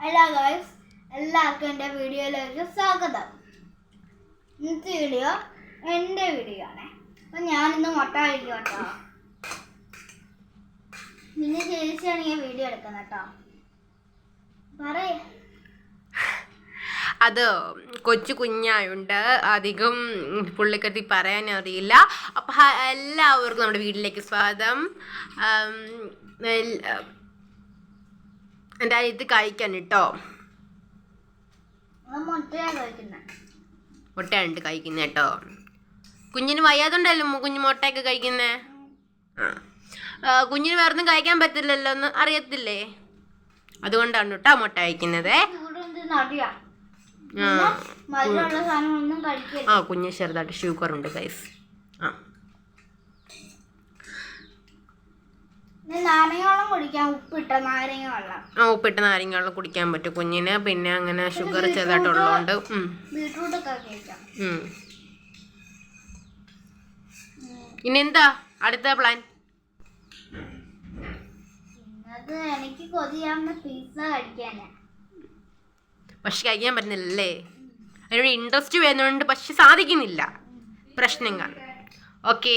Hello guys, എല്ലാവർക്കും എൻ്റെ വീഡിയോയിലേക്ക് സ്വാഗതം. ഇന്നത്തെ വീഡിയോ എൻ്റെ വീഡിയോ ആണ്. അപ്പം ഞാനിന്ന് മുട്ട കഴിക്കും കേട്ടോ. പിന്നെ ചേച്ചിയാണെങ്കിൽ വീഡിയോ എടുക്കുന്നത് കേട്ടോ. പറയേ. അത് കൊച്ചു കുഞ്ഞായുണ്ട്, അധികം പുള്ളിക്കത്തി പറയാൻ അറിയില്ല. അപ്പം എല്ലാവർക്കും നമ്മുടെ വീട്ടിലേക്ക് സ്വാഗതം. എൻ്റെ ഇത് കഴിക്കാൻ കേട്ടോ. മുട്ടയുണ്ട് കഴിക്കുന്ന കേട്ടോ. കുഞ്ഞിന് വയ്യാതുണ്ടല്ലോ കുഞ്ഞ് മുട്ടയൊക്കെ കഴിക്കുന്നേ. കുഞ്ഞിന് വേറൊന്നും കഴിക്കാൻ പറ്റില്ലല്ലോ എന്ന് അറിയത്തില്ലേ, അതുകൊണ്ടാണ് കേട്ടോ മുട്ട കഴിക്കുന്നത്. കുഞ്ഞ് ചെറുതായിട്ട് ഷുഗർ ഉണ്ട് ഗൈസ്. ഉപ്പിട്ട നാരങ്ങ വെള്ളം കുടിക്കാൻ പറ്റും കുഞ്ഞിന്. പിന്നെ അങ്ങനെ ഷുഗർ ചെറുതായിട്ടുള്ളതുകൊണ്ട് ഇനി എന്താ അടുത്ത പ്ലാൻ? എനിക്ക് കൊതിയാവുന്ന പിസ്സ കഴിക്കാനാ. പക്ഷെ കഴിക്കാൻ പറ്റുന്നില്ലല്ലേ? അതിനോട് ഇൻട്രസ്റ്റ് വരുന്നുണ്ട്, പക്ഷെ സാധിക്കുന്നില്ല. പ്രശ്നം കാണും. ഓക്കേ.